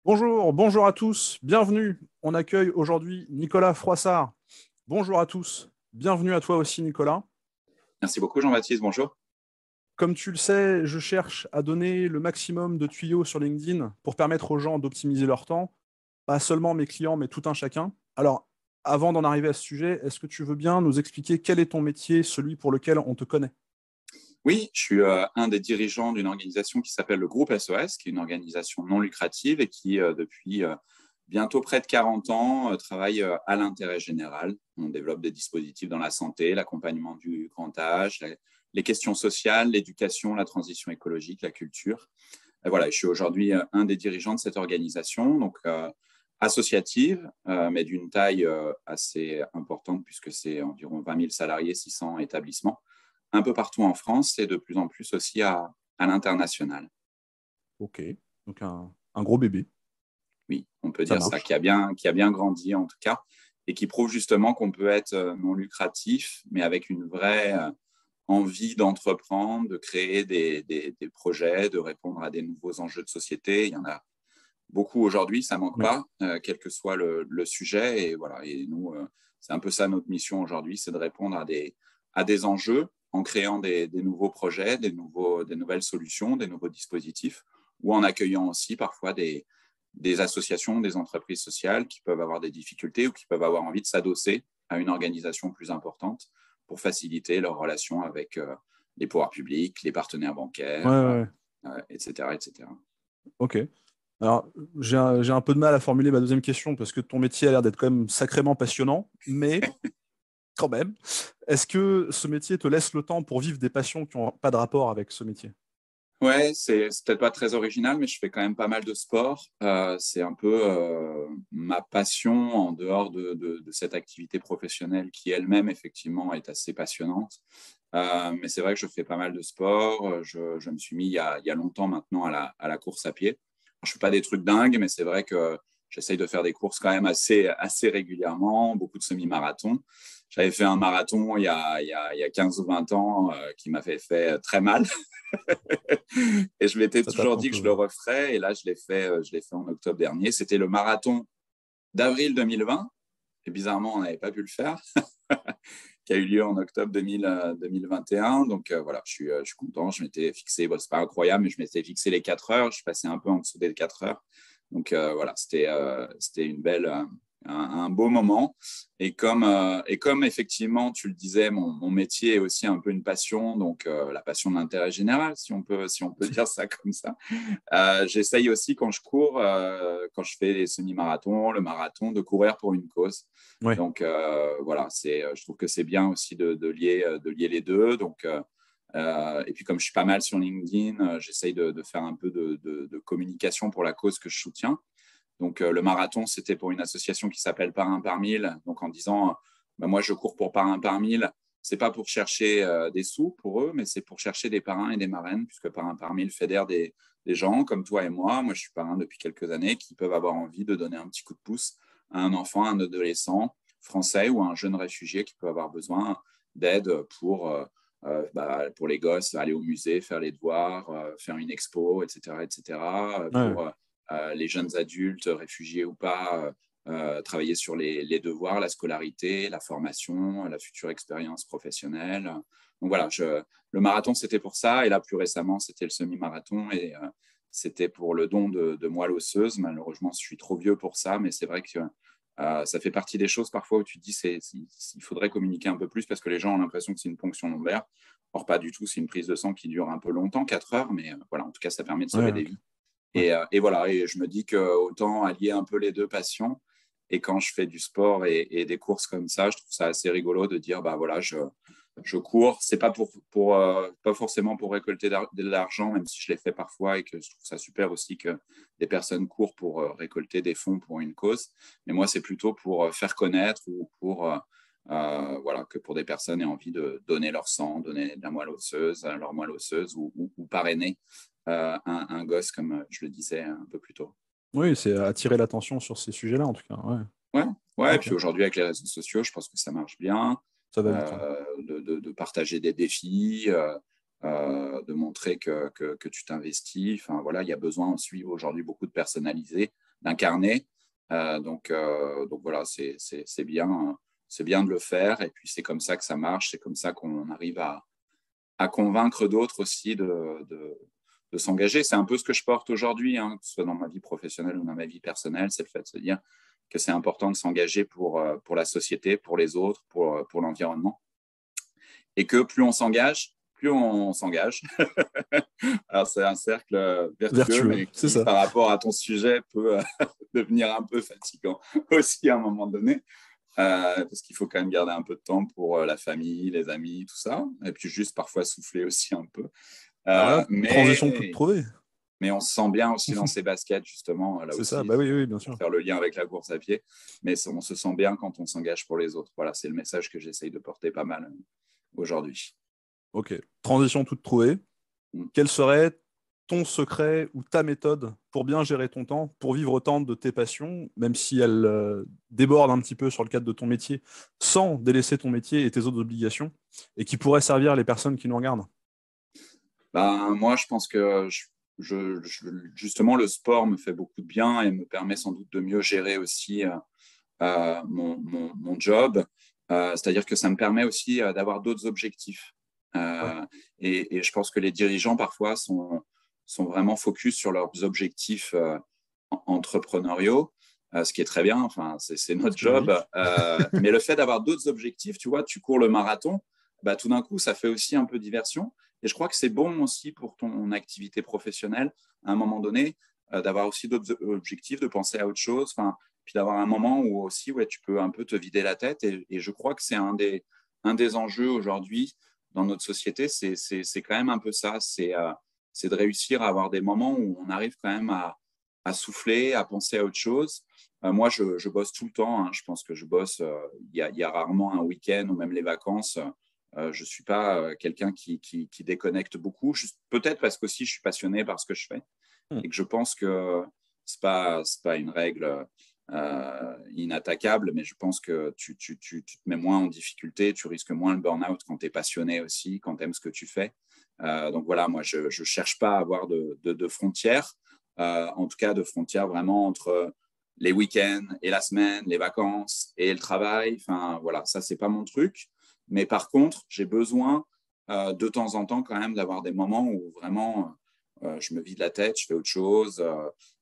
Bonjour à tous, bienvenue. On accueille aujourd'hui Nicolas Froissart. Bonjour à tous, bienvenue à toi aussi Nicolas. Merci beaucoup Jean-Baptiste, bonjour. Comme tu le sais, je cherche à donner le maximum de tuyaux sur LinkedIn pour permettre aux gens d'optimiser leur temps, pas seulement mes clients, mais tout un chacun. Alors, avant d'en arriver à ce sujet, est-ce que tu veux bien nous expliquer quel est ton métier, celui pour lequel on te connaît? Oui, je suis un des dirigeants d'une organisation qui s'appelle le Groupe SOS, qui est une organisation non lucrative et qui, depuis bientôt près de 40 ans, travaille à l'intérêt général. On développe des dispositifs dans la santé, l'accompagnement du grand âge, les questions sociales, l'éducation, la transition écologique, la culture. Et voilà, je suis aujourd'hui un des dirigeants de cette organisation, donc associative, mais d'une taille assez importante puisque c'est environ 20 000 salariés, 600 établissements, un peu partout en France et de plus en plus aussi à l'international. Ok, donc un gros bébé, Oui, on peut ça dire ça, marche. qui a bien grandi en tout cas, et qui prouve justement qu'on peut être non lucratif, mais avec une vraie envie d'entreprendre, de créer des projets, de répondre à des nouveaux enjeux de société. Il y en a beaucoup aujourd'hui, ça ne manque Oui. pas, quel que soit le sujet. Et voilà, et nous, c'est un peu ça notre mission aujourd'hui, c'est de répondre à des enjeux en créant des nouveaux projets, des nouvelles solutions, des nouveaux dispositifs, ou en accueillant aussi parfois des associations, des entreprises sociales qui peuvent avoir des difficultés ou qui peuvent avoir envie de s'adosser à une organisation plus importante pour faciliter leurs relations avec les pouvoirs publics, les partenaires Ouais, bancaires, ouais, ouais. etc., etc. Ok. Alors, j'ai un peu de mal à formuler ma deuxième question parce que ton métier a l'air d'être quand même sacrément passionnant, mais quand même, est-ce que ce métier te laisse le temps pour vivre des passions qui n'ont pas de rapport avec ce métier? Ouais, c'est peut-être pas très original, mais je fais quand même pas mal de sport. C'est un peu ma passion en dehors de cette activité professionnelle qui elle-même, effectivement, est assez passionnante. Mais c'est vrai que je fais pas mal de sport. Je me suis mis il y a longtemps maintenant à la course à pied. Je ne fais pas des trucs dingues, mais c'est vrai que j'essaye de faire des courses quand même assez régulièrement, beaucoup de semi-marathons. J'avais fait un marathon il y a 15 ou 20 ans qui m'avait fait très mal. Et je m'étais Ça tape toujours un dit que peu, je ouais. le referais. Et là, je l'ai fait en octobre dernier. C'était le marathon d'avril 2020. Et bizarrement, on n'avait pas pu le faire, qui a eu lieu en octobre 2021. Donc voilà, je suis content. Je m'étais fixé, bon, c'est pas incroyable, mais je m'étais fixé les 4 heures. Je suis passé un peu en dessous des 4 heures. Donc voilà, c'était un beau moment. Et comme effectivement, tu le disais, mon métier est aussi un peu une passion, donc la passion de l'intérêt général, si on peut dire ça comme ça. J'essaye aussi quand je cours, quand je fais les semi-marathons, le marathon, de courir pour une cause. Ouais. Donc voilà, je trouve que c'est bien aussi de lier les deux. Donc, et puis comme je suis pas mal sur LinkedIn, j'essaye de faire un peu de communication pour la cause que je soutiens. Donc le marathon, c'était pour une association qui s'appelle Parrain par 1000. Donc en disant, bah, moi je cours pour Parrain par 1000. C'est pas pour chercher des sous pour eux, mais c'est pour chercher des parrains et des marraines, puisque Parrain par 1000 fédère des gens comme toi et moi. Moi, je suis parrain depuis quelques années qui peuvent avoir envie de donner un petit coup de pouce à un enfant, à un adolescent français ou à un jeune réfugié qui peut avoir besoin d'aide pour les gosses, aller au musée, faire les devoirs, faire une expo, etc., etc., Ouais. pour les jeunes adultes, réfugiés ou pas, travailler sur les devoirs, la scolarité, la formation, la future expérience professionnelle. Donc voilà, le marathon, c'était pour ça. Et là, plus récemment, c'était le semi-marathon. Et c'était pour le don de moelle osseuse. Malheureusement, je suis trop vieux pour ça. Mais c'est vrai que ça fait partie des choses parfois où tu te dis il faudrait communiquer un peu plus parce que les gens ont l'impression que c'est une ponction lombaire. Or, pas du tout. C'est une prise de sang qui dure un peu longtemps, 4 heures. Mais voilà, en tout cas, ça permet de Ouais, sauver des ok. vies. Ouais. Et voilà, et je me dis que autant allier un peu les deux passions. Et quand je fais du sport et des courses comme ça, je trouve ça assez rigolo de dire, bah voilà, je cours. C'est pas pas forcément pour récolter de l'argent, même si je l'ai fait parfois et que je trouve ça super aussi que des personnes courent pour récolter des fonds pour une cause. Mais moi, c'est plutôt pour faire connaître ou pour voilà, que pour des personnes aient envie de donner leur sang, donner de la moelle osseuse, leur moelle osseuse ou parrainer un gosse, comme je le disais un peu plus tôt. Oui, c'est attirer l'attention sur ces sujets-là, en tout cas. Ouais. Ouais, ouais. Et Ok. puis aujourd'hui, avec les réseaux sociaux, je pense que ça marche bien Ça va vite, ouais. de partager des défis. de montrer que tu t'investis. Enfin, voilà, il y a besoin aussi aujourd'hui beaucoup de personnaliser, d'incarner. Donc voilà, c'est bien de le faire. Et puis, c'est comme ça que ça marche. C'est comme ça qu'on arrive à convaincre d'autres aussi de s'engager. C'est un peu ce que je porte aujourd'hui, hein, que ce soit dans ma vie professionnelle ou dans ma vie personnelle, c'est le fait de se dire que c'est important de s'engager pour la société, pour les autres, pour l'environnement. Et que plus on s'engage, plus on s'engage. Alors, c'est un cercle vertueux, mais c'est qui, ça. par rapport à ton sujet, peut devenir un peu fatigant aussi à un moment donné. Parce qu'il faut quand même garder un peu de temps pour la famille, les amis, tout ça. Et puis juste parfois souffler aussi un peu. Voilà, transition toute trouvée. Mais on se sent bien aussi dans ses baskets, justement. Là c'est aussi, ça, bah oui, bien sûr. Pour faire le lien avec la course à pied. Mais on se sent bien quand on s'engage pour les autres. Voilà, c'est le message que j'essaye de porter pas mal aujourd'hui. Ok, transition toute trouvée. Quel serait ton secret ou ta méthode pour bien gérer ton temps, pour vivre autant de tes passions, même si elles débordent un petit peu sur le cadre de ton métier, sans délaisser ton métier et tes autres obligations, et qui pourraient servir les personnes qui nous regardent? Moi, je pense que justement, le sport me fait beaucoup de bien et me permet sans doute de mieux gérer aussi mon job. C'est-à-dire que ça me permet aussi d'avoir d'autres objectifs. Ouais. Et je pense que les dirigeants, parfois, sont vraiment focus sur leurs objectifs entrepreneuriaux, ce qui est très bien. Enfin, c'est notre job. Mais le fait d'avoir d'autres objectifs, tu vois, tu cours le marathon, bah, tout d'un coup, ça fait aussi un peu diversion. Et je crois que c'est bon aussi pour ton activité professionnelle, à un moment donné, d'avoir aussi d'autres objectifs, de penser à autre chose. Enfin, puis d'avoir un moment où aussi tu peux un peu te vider la tête. Et je crois que c'est un des enjeux aujourd'hui dans notre société, c'est quand même un peu ça. C'est de réussir à avoir des moments où on arrive quand même à souffler, à penser à autre chose. Moi, je bosse tout le temps. Hein. Je pense que je bosse. Il y a rarement un week-end ou même les vacances. Je ne suis pas quelqu'un qui déconnecte beaucoup. Peut-être parce qu'aussi je suis passionné par ce que je fais et que je pense que ce n'est pas une règle inattaquable, mais je pense que tu te mets moins en difficulté, tu risques moins le burn-out quand tu es passionné aussi, quand tu aimes ce que tu fais. Donc voilà, moi, je ne cherche pas à avoir de frontières, en tout cas de frontières vraiment entre les week-ends et la semaine, les vacances et le travail. Enfin, voilà, ça, ce n'est pas mon truc. Mais par contre, j'ai besoin de temps en temps quand même d'avoir des moments où vraiment je me vide la tête, je fais autre chose.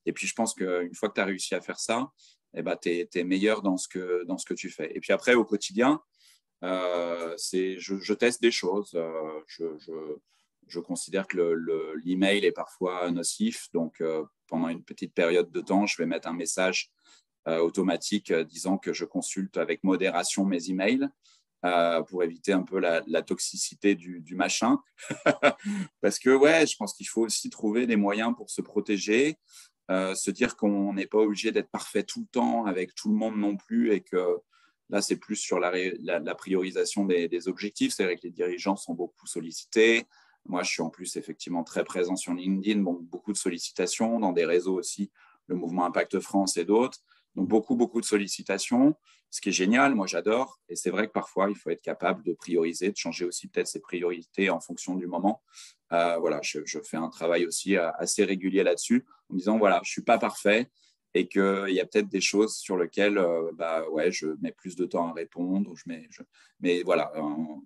Et puis, je pense qu'une fois que tu as réussi à faire ça, eh ben, tu es meilleur dans ce que tu fais. Et puis après, au quotidien, je teste des choses. Je considère que l'email est parfois nocif. Donc, pendant une petite période de temps, je vais mettre un message automatique disant que je consulte avec modération mes emails. Pour éviter un peu la toxicité du machin. Parce que, je pense qu'il faut aussi trouver des moyens pour se protéger, se dire qu'on n'est pas obligé d'être parfait tout le temps avec tout le monde non plus, et que là, c'est plus sur la priorisation des objectifs. C'est vrai que les dirigeants sont beaucoup sollicités. Moi, je suis en plus effectivement très présent sur LinkedIn, donc beaucoup de sollicitations, dans des réseaux aussi, le mouvement Impact France et d'autres. Donc, beaucoup de sollicitations, ce qui est génial, moi j'adore. Et c'est vrai que parfois, il faut être capable de prioriser, de changer aussi peut-être ses priorités en fonction du moment. Voilà, je fais un travail aussi assez régulier là-dessus, en me disant, voilà, je ne suis pas parfait et qu'il y a peut-être des choses sur lesquelles je mets plus de temps à répondre. Mais voilà,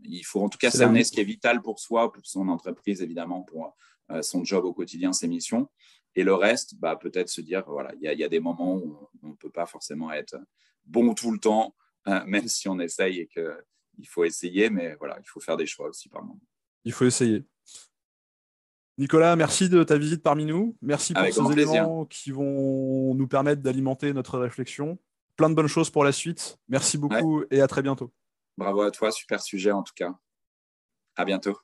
il faut en tout cas cerner ce qui est vital pour soi, pour son entreprise, évidemment, pour son job au quotidien, ses missions. Et le reste, peut-être se dire, voilà, il y a des moments où on ne peut pas forcément être bon tout le temps, même si on essaye et qu'il faut essayer, mais voilà, il faut faire des choix aussi par moment. Il faut essayer. Nicolas, merci de ta visite parmi nous. Merci pour ces éléments qui vont nous permettre d'alimenter notre réflexion. Plein de bonnes choses pour la suite. Merci beaucoup et à très bientôt. Bravo à toi, super sujet en tout cas. À bientôt.